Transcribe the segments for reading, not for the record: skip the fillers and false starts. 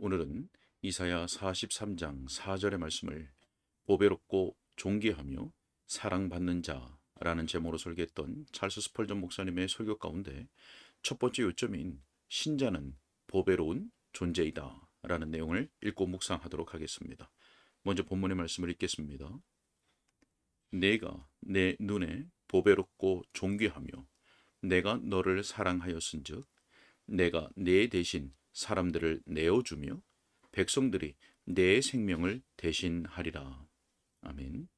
오늘은 이사야 43장 4절의 말씀을 보배롭고 존귀하며 사랑받는 자라는 제목으로 설계했던 찰스 스펄전 목사님의 설교 가운데 첫 번째 요점인 신자는 보배로운 존재이다 라는 내용을 읽고 묵상하도록 하겠습니다. 먼저 본문의 말씀을 읽겠습니다. 내가 내 눈에 보배롭고 존귀하며 내가 너를 사랑하였은즉 내가 내 대신 사람들을 내어주며 백성들이 내 생명을 대신하리라. 아멘.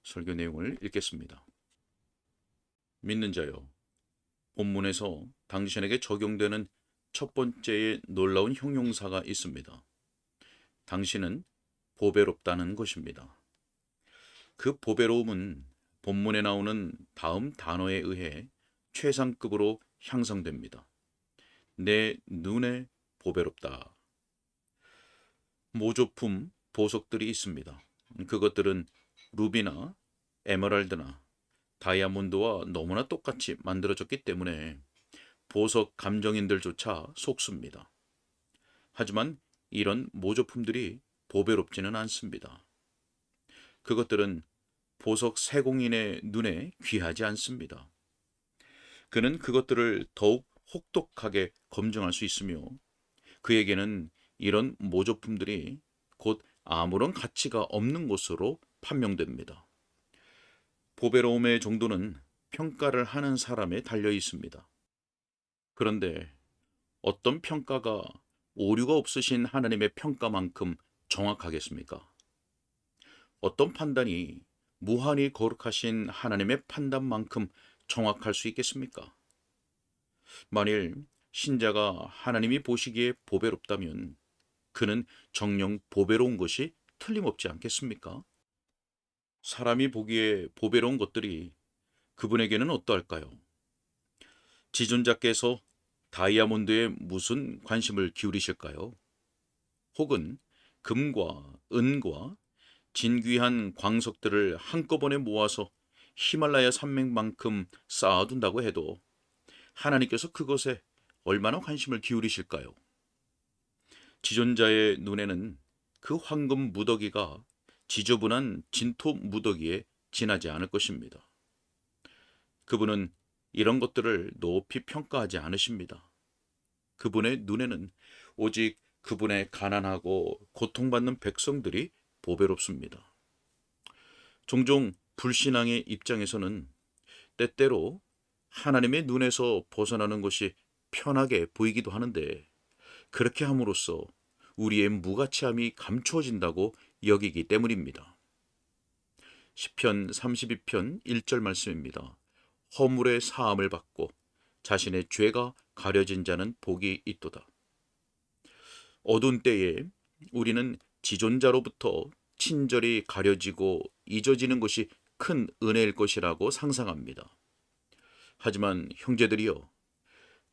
설교 내용을 읽겠습니다. 믿는 자여, 본문에서 당신에게 적용되는 첫 번째의 놀라운 형용사가 있습니다. 당신은 보배롭다는 것입니다. 그 보배로움은 본문에 나오는 다음 단어에 의해 최상급으로 향상됩니다. 내 눈에 보배롭다. 모조품 보석들이 있습니다. 그것들은 루비나 에메랄드나 다이아몬드와 너무나 똑같이 만들어졌기 때문에 보석 감정인들조차 속습니다. 하지만 이런 모조품들이 보배롭지는 않습니다. 그것들은 보석 세공인의 눈에 귀하지 않습니다. 그는 그것들을 더욱 혹독하게 검증할 수 있으며 그에게는 이런 모조품들이 곧 아무런 가치가 없는 것으로 판명됩니다. 보배로움의 정도는 평가를 하는 사람에 달려 있습니다. 그런데 어떤 평가가 오류가 없으신 하나님의 평가만큼 정확하겠습니까? 어떤 판단이 무한히 거룩하신 하나님의 판단만큼 정확할 수 있겠습니까? 만일 신자가 하나님이 보시기에 보배롭다면 그는 정녕 보배로운 것이 틀림없지 않겠습니까? 사람이 보기에 보배로운 것들이 그분에게는 어떠할까요? 지존자께서 다이아몬드에 무슨 관심을 기울이실까요? 혹은 금과 은과 진귀한 광석들을 한꺼번에 모아서 히말라야 산맥만큼 쌓아둔다고 해도 하나님께서 그것에 얼마나 관심을 기울이실까요? 지존자의 눈에는 그 황금 무더기가 지저분한 진토 무더기에 지나지 않을 것입니다. 그분은 이런 것들을 높이 평가하지 않으십니다. 그분의 눈에는 오직 그분의 가난하고 고통받는 백성들이 보배롭습니다. 종종 불신앙의 입장에서는 때때로 하나님의 눈에서 벗어나는 것이 편하게 보이기도 하는데 그렇게 함으로써 우리의 무가치함이 감추어진다고 여기기 때문입니다. 시편 32편 1절 말씀입니다. 허물의 사함을 받고 자신의 죄가 가려진 자는 복이 있도다. 어두운 때에 우리는 지존자로부터 친절히 가려지고 잊어지는 것이 큰 은혜일 것이라고 상상합니다. 하지만 형제들이여,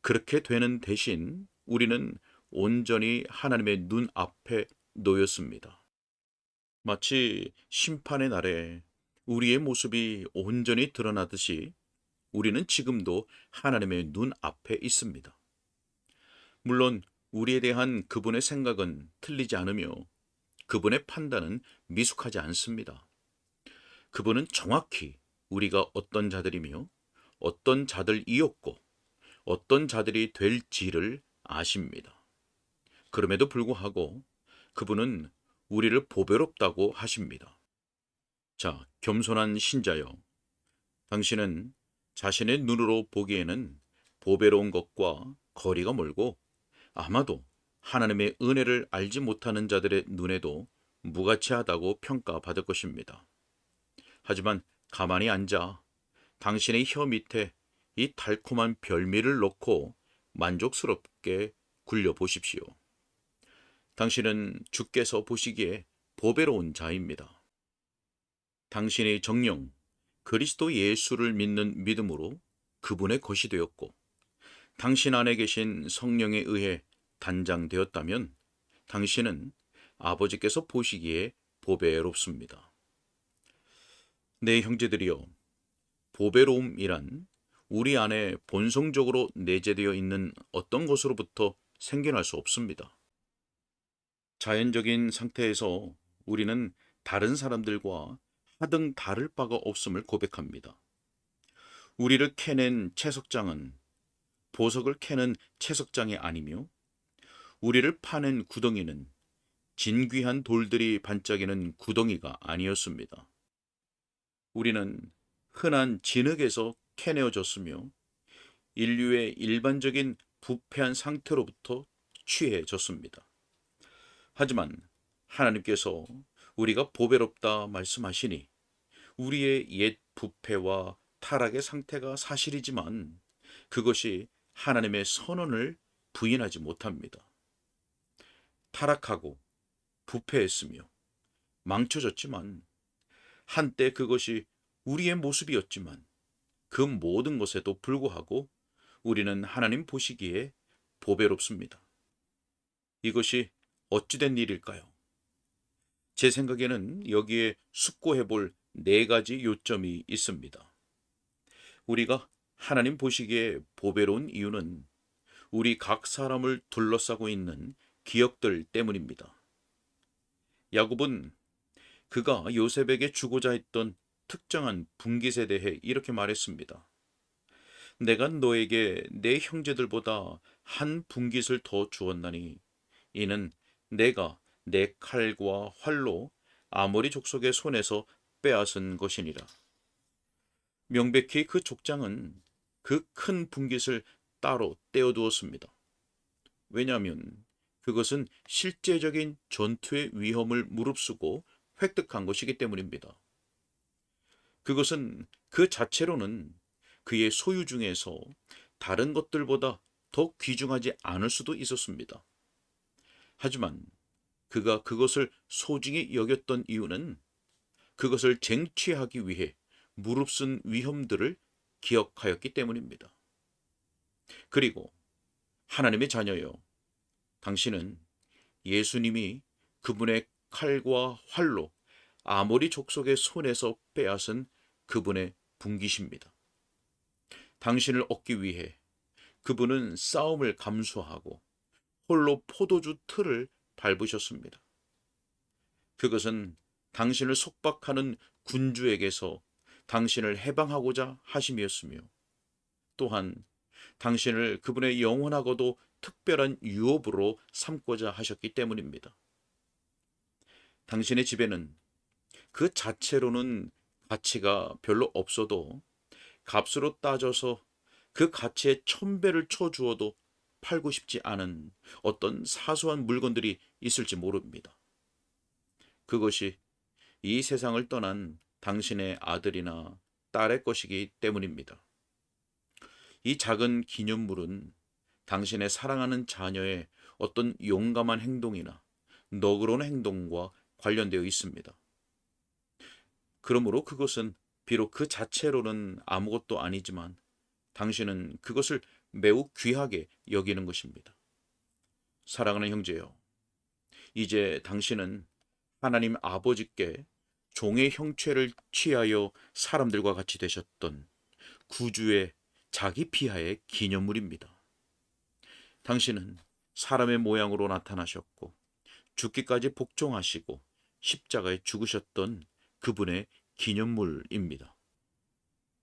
그렇게 되는 대신 우리는 온전히 하나님의 눈 앞에 놓였습니다. 마치 심판의 날에 우리의 모습이 온전히 드러나듯이 우리는 지금도 하나님의 눈 앞에 있습니다. 물론 우리에 대한 그분의 생각은 틀리지 않으며 그분의 판단은 미숙하지 않습니다. 그분은 정확히 우리가 어떤 자들이며 어떤 자들이었고 어떤 자들이 될지를 아십니다. 그럼에도 불구하고 그분은 우리를 보배롭다고 하십니다. 자, 겸손한 신자여, 당신은 자신의 눈으로 보기에는 보배로운 것과 거리가 멀고 아마도 하나님의 은혜를 알지 못하는 자들의 눈에도 무가치하다고 평가받을 것입니다. 하지만 가만히 앉아 당신의 혀 밑에 이 달콤한 별미를 넣고 만족스럽게 굴려보십시오. 당신은 주께서 보시기에 보배로운 자입니다. 당신의 정령, 그리스도 예수를 믿는 믿음으로 그분의 것이 되었고 당신 안에 계신 성령에 의해 단장되었다면 당신은 아버지께서 보시기에 보배롭습니다. 네, 형제들이여, 보배로움이란 우리 안에 본성적으로 내재되어 있는 어떤 것으로부터 생겨날 수 없습니다. 자연적인 상태에서 우리는 다른 사람들과 하등 다를 바가 없음을 고백합니다. 우리를 캐낸 채석장은 보석을 캐는 채석장이 아니며, 우리를 파낸 구덩이는 진귀한 돌들이 반짝이는 구덩이가 아니었습니다. 우리는 흔한 진흙에서 캐내어졌으며 인류의 일반적인 부패한 상태로부터 취해졌습니다. 하지만 하나님께서 우리가 보배롭다 말씀하시니 우리의 옛 부패와 타락의 상태가 사실이지만 그것이 하나님의 선언을 부인하지 못합니다. 타락하고 부패했으며 망쳐졌지만 한때 그것이 우리의 모습이었지만 그 모든 것에도 불구하고 우리는 하나님 보시기에 보배롭습니다. 이것이 어찌된 일일까요? 제 생각에는 여기에 숙고해 볼 4가지 요점이 있습니다. 우리가 하나님 보시기에 보배로운 이유는 우리 각 사람을 둘러싸고 있는 기억들 때문입니다. 야곱은 그가 요셉에게 주고자 했던 특정한 분깃에 대해 이렇게 말했습니다. 내가 너에게 내 형제들보다 한 분깃을 더 주었나니 이는 내가 내 칼과 활로 아모리 족속의 손에서 빼앗은 것이니라. 명백히 그 족장은 그 큰 분깃을 따로 떼어두었습니다. 왜냐하면 그것은 실제적인 전투의 위험을 무릅쓰고 획득한 것이기 때문입니다. 그것은 그 자체로는 그의 소유 중에서 다른 것들보다 더 귀중하지 않을 수도 있었습니다. 하지만 그가 그것을 소중히 여겼던 이유는 그것을 쟁취하기 위해 무릅쓴 위험들을 기억하였기 때문입니다. 그리고 하나님의 자녀여, 당신은 예수님이 그분의 칼과 활로 아모리 족속의 손에서 빼앗은 그분의 분깃입니다. 당신을 얻기 위해 그분은 싸움을 감수하고 홀로 포도주 틀을 밟으셨습니다. 그것은 당신을 속박하는 군주에게서 당신을 해방하고자 하심이었으며, 또한 당신을 그분의 영원하고도 특별한 유업으로 삼고자 하셨기 때문입니다. 당신의 집에는 그 자체로는 가치가 별로 없어도 값으로 따져서 그 가치의 1000배를 쳐주어도 팔고 싶지 않은 어떤 사소한 물건들이 있을지 모릅니다. 그것이 이 세상을 떠난 당신의 아들이나 딸의 것이기 때문입니다. 이 작은 기념물은 당신의 사랑하는 자녀의 어떤 용감한 행동이나 너그러운 행동과 관련되어 있습니다. 그러므로 그것은 비록 그 자체로는 아무것도 아니지만 당신은 그것을 매우 귀하게 여기는 것입니다. 사랑하는 형제여, 이제 당신은 하나님 아버지께 종의 형체를 취하여 사람들과 같이 되셨던 구주의 자기 피하의 기념물입니다. 당신은 사람의 모양으로 나타나셨고 죽기까지 복종하시고 십자가에 죽으셨던 그분의 기념물입니다.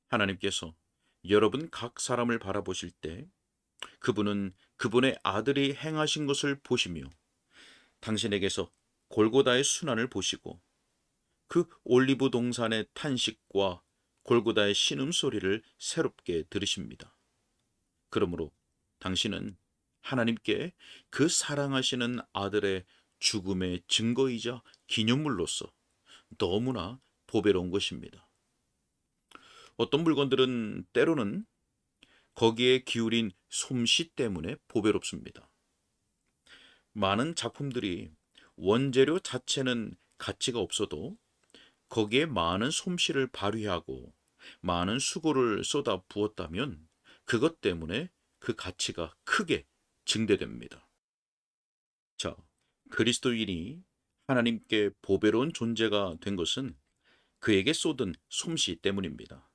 하나님께서 여러분 각 사람을 바라보실 때 그분은 그분의 아들이 행하신 것을 보시며 당신에게서 골고다의 순환을 보시고 그 올리브 동산의 탄식과 골고다의 신음소리를 새롭게 들으십니다. 그러므로 당신은 하나님께 그 사랑하시는 아들의 죽음의 증거이자 기념물로서 너무나 보배로운 것입니다. 어떤 물건들은 때로는 거기에 기울인 솜씨 때문에 보배롭습니다. 많은 작품들이 원재료 자체는 가치가 없어도 거기에 많은 솜씨를 발휘하고 많은 수고를 쏟아 부었다면 그것 때문에 그 가치가 크게 증대됩니다. 자, 그리스도인이 하나님께 보배로운 존재가 된 것은 그에게 쏟은 솜씨 때문입니다.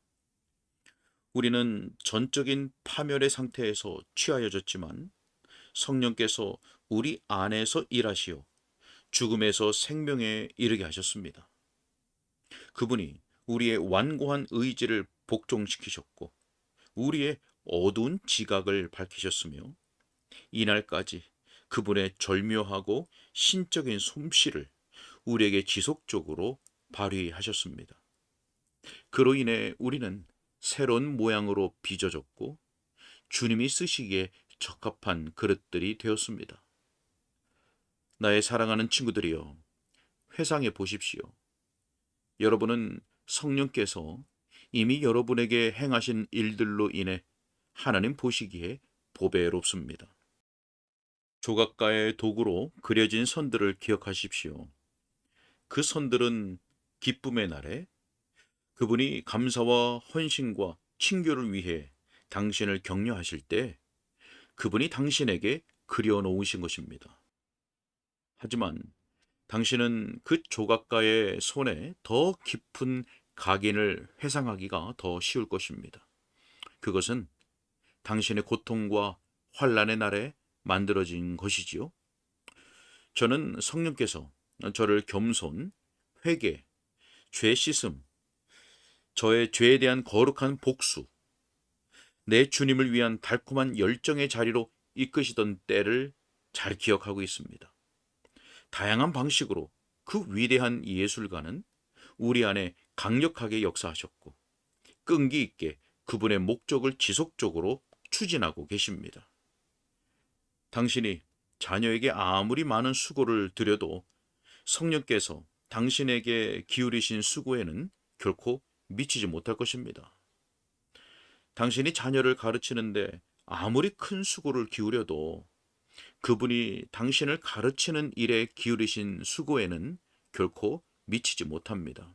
우리는 전적인 파멸의 상태에서 취하여졌지만 성령께서 우리 안에서 일하시어 죽음에서 생명에 이르게 하셨습니다. 그분이 우리의 완고한 의지를 복종시키셨고 우리의 어두운 지각을 밝히셨으며 이날까지 그분의 절묘하고 신적인 솜씨를 우리에게 지속적으로 발휘하셨습니다. 그로 인해 우리는 새로운 모양으로 빚어졌고 주님이 쓰시기에 적합한 그릇들이 되었습니다. 나의 사랑하는 친구들이여, 회상해 보십시오. 여러분은 성령께서 이미 여러분에게 행하신 일들로 인해 하나님 보시기에 보배롭습니다. 조각가의 도구로 그려진 선들을 기억하십시오. 그 선들은 기쁨의 날에 그분이 감사와 헌신과 친교를 위해 당신을 격려하실 때 그분이 당신에게 그려놓으신 것입니다. 하지만 당신은 그 조각가의 손에 더 깊은 각인을 회상하기가 더 쉬울 것입니다. 그것은 당신의 고통과 환난의 날에 만들어진 것이지요. 저는 성령께서 저를 겸손, 회개, 죄 씻음, 저의 죄에 대한 거룩한 복수, 내 주님을 위한 달콤한 열정의 자리로 이끄시던 때를 잘 기억하고 있습니다. 다양한 방식으로 그 위대한 예술가는 우리 안에 강력하게 역사하셨고 끈기 있게 그분의 목적을 지속적으로 추진하고 계십니다. 당신이 자녀에게 아무리 많은 수고를 들여도 성령께서 당신에게 기울이신 수고에는 결코 미치지 못할 것입니다. 당신이 자녀를 가르치는데 아무리 큰 수고를 기울여도 그분이 당신을 가르치는 일에 기울이신 수고에는 결코 미치지 못합니다.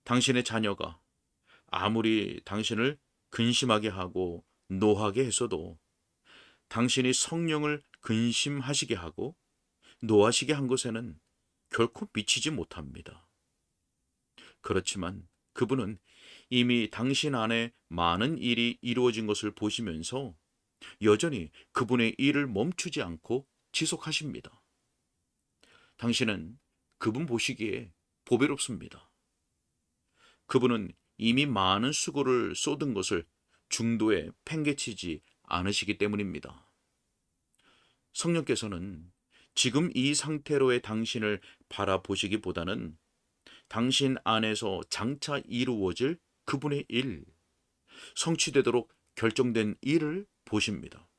당신의 자녀가 아무리 당신을 근심하게 하고 노하게 했어도 당신이 성령을 근심하시게 하고 노하시게 한 것에는 결코 미치지 못합니다. 그렇지만 그분은 이미 당신 안에 많은 일이 이루어진 것을 보시면서 여전히 그분의 일을 멈추지 않고 지속하십니다. 당신은 그분 보시기에 보배롭습니다. 그분은 이미 많은 수고를 쏟은 것을 중도에 팽개치지 않으시기 때문입니다. 성령께서는 지금 이 상태로의 당신을 바라보시기보다는 당신 안에서 장차 이루어질 그분의 일, 성취되도록 결정된 일을 보십니다.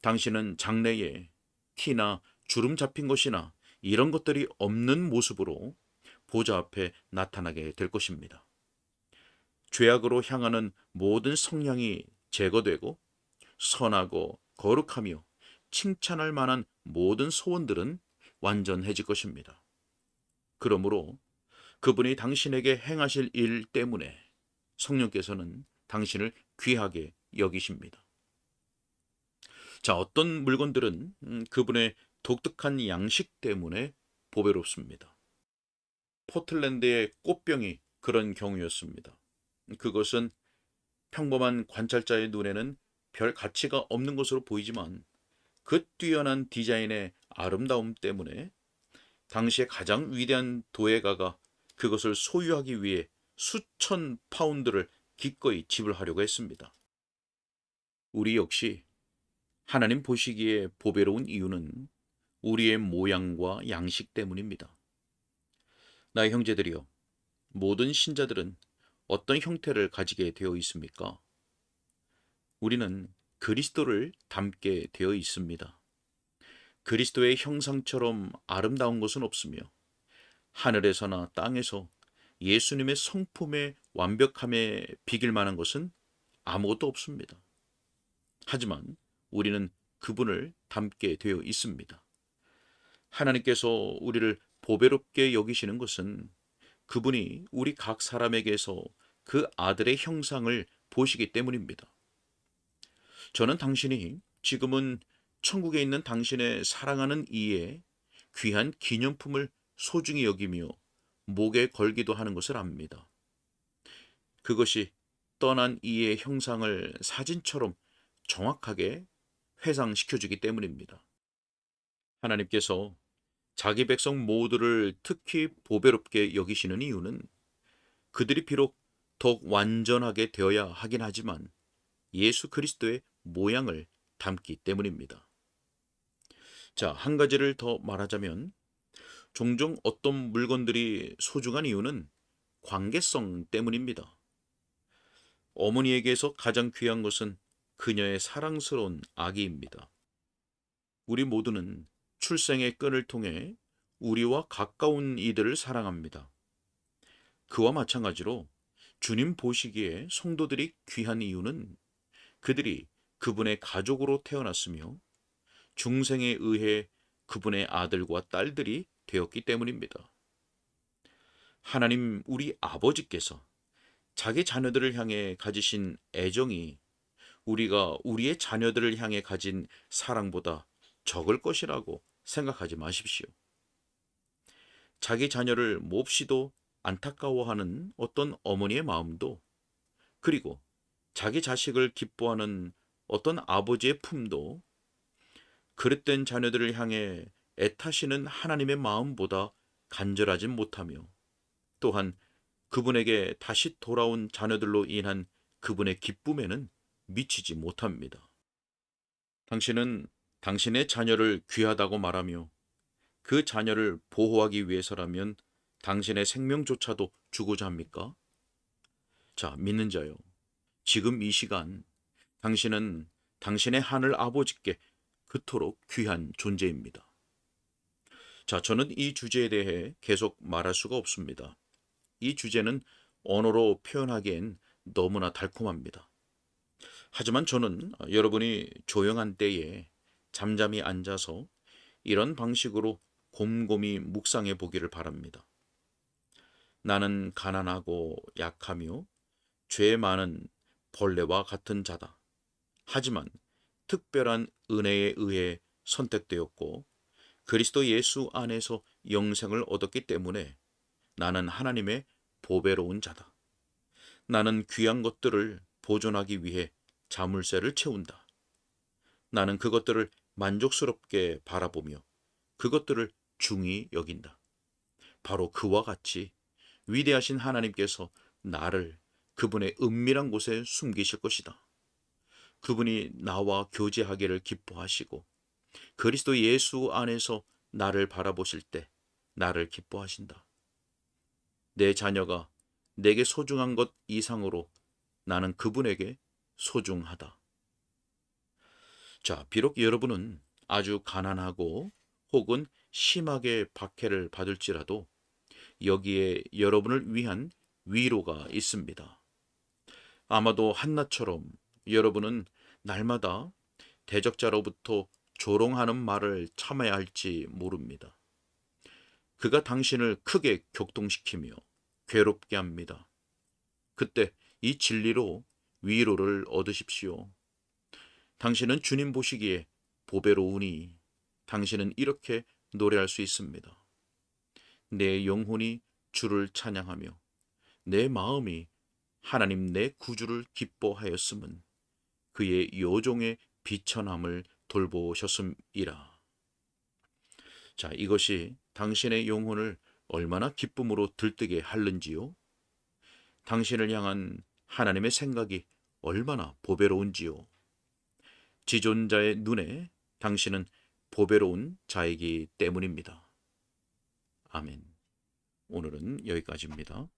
당신은 장래에 티나 주름 잡힌 것이나 이런 것들이 없는 모습으로 보좌 앞에 나타나게 될 것입니다. 죄악으로 향하는 모든 성향이 제거되고 선하고 거룩하며 칭찬할 만한 모든 소원들은 완전해질 것입니다. 그러므로 그분이 당신에게 행하실 일 때문에 성령께서는 당신을 귀하게 여기십니다. 자, 어떤 물건들은 그분의 독특한 양식 때문에 보배롭습니다. 포틀랜드의 꽃병이 그런 경우였습니다. 그것은 평범한 관찰자의 눈에는 별 가치가 없는 것으로 보이지만 그 뛰어난 디자인의 아름다움 때문에 당시의 가장 위대한 도예가가 그것을 소유하기 위해 수천 파운드를 기꺼이 지불하려고 했습니다. 우리 역시 하나님 보시기에 보배로운 이유는 우리의 모양과 양식 때문입니다. 나의 형제들이여, 모든 신자들은 어떤 형태를 가지게 되어 있습니까? 우리는 그리스도를 닮게 되어 있습니다. 그리스도의 형상처럼 아름다운 것은 없으며 하늘에서나 땅에서 예수님의 성품의 완벽함에 비길 만한 것은 아무것도 없습니다. 하지만 우리는 그분을 닮게 되어 있습니다. 하나님께서 우리를 보배롭게 여기시는 것은 그분이 우리 각 사람에게서 그 아들의 형상을 보시기 때문입니다. 저는 당신이 지금은 천국에 있는 당신의 사랑하는 이의 귀한 기념품을 소중히 여기며 목에 걸기도 하는 것을 압니다. 그것이 떠난 이의 형상을 사진처럼 정확하게 회상시켜주기 때문입니다. 하나님께서 자기 백성 모두를 특히 보배롭게 여기시는 이유는 그들이 비록 더욱 완전하게 되어야 하긴 하지만 예수 그리스도의 모양을 담기 때문입니다. 자, 한 가지를 더 말하자면 종종 어떤 물건들이 소중한 이유는 관계성 때문입니다. 어머니에게서 가장 귀한 것은 그녀의 사랑스러운 아기입니다. 우리 모두는 출생의 끈을 통해 우리와 가까운 이들을 사랑합니다. 그와 마찬가지로 주님 보시기에 성도들이 귀한 이유는 그들이 그분의 가족으로 태어났으며 중생에 의해 그분의 아들과 딸들이 되었기 때문입니다. 하나님 우리 아버지께서 자기 자녀들을 향해 가지신 애정이 우리가 우리의 자녀들을 향해 가진 사랑보다 적을 것이라고 생각하지 마십시오. 자기 자녀를 몹시도 안타까워하는 어떤 어머니의 마음도, 그리고 자기 자식을 기뻐하는 어떤 아버지의 품도 그릇된 자녀들을 향해 애타시는 하나님의 마음보다 간절하진 못하며, 또한 그분에게 다시 돌아온 자녀들로 인한 그분의 기쁨에는 미치지 못합니다. 당신은 당신의 자녀를 귀하다고 말하며 그 자녀를 보호하기 위해서라면 당신의 생명조차도 주고자 합니까? 자, 믿는 자요. 지금 이 시간 당신은 당신의 하늘 아버지께 그토록 귀한 존재입니다. 자, 저는 이 주제에 대해 계속 말할 수가 없습니다. 이 주제는 언어로 표현하기엔 너무나 달콤합니다. 하지만 저는 여러분이 조용한 때에 잠잠히 앉아서 이런 방식으로 곰곰이 묵상해 보기를 바랍니다. 나는 가난하고 약하며 죄 많은 벌레와 같은 자다. 하지만 특별한 은혜에 의해 선택되었고 그리스도 예수 안에서 영생을 얻었기 때문에 나는 하나님의 보배로운 자다. 나는 귀한 것들을 보존하기 위해 자물쇠를 채운다. 나는 그것들을 만족스럽게 바라보며 그것들을 중히 여긴다. 바로 그와 같이 위대하신 하나님께서 나를 그분의 은밀한 곳에 숨기실 것이다. 그분이 나와 교제하기를 기뻐하시고 그리스도 예수 안에서 나를 바라보실 때 나를 기뻐하신다. 내 자녀가 내게 소중한 것 이상으로 나는 그분에게 소중하다. 자, 비록 여러분은 아주 가난하고 혹은 심하게 박해를 받을지라도 여기에 여러분을 위한 위로가 있습니다. 아마도 한나처럼 여러분은 날마다 대적자로부터 조롱하는 말을 참아야 할지 모릅니다. 그가 당신을 크게 격동시키며 괴롭게 합니다. 그때 이 진리로 위로를 얻으십시오. 당신은 주님 보시기에 보배로우니 당신은 이렇게 노래할 수 있습니다. 내 영혼이 주를 찬양하며 내 마음이 하나님 내 구주를 기뻐하였음은 그의 요종의 비천함을 돌보셨음이라. 자, 이것이 당신의 영혼을 얼마나 기쁨으로 들뜨게 하는지요? 당신을 향한 하나님의 생각이 얼마나 보배로운지요? 지존자의 눈에 당신은 보배로운 자이기 때문입니다. 아멘. 오늘은 여기까지입니다.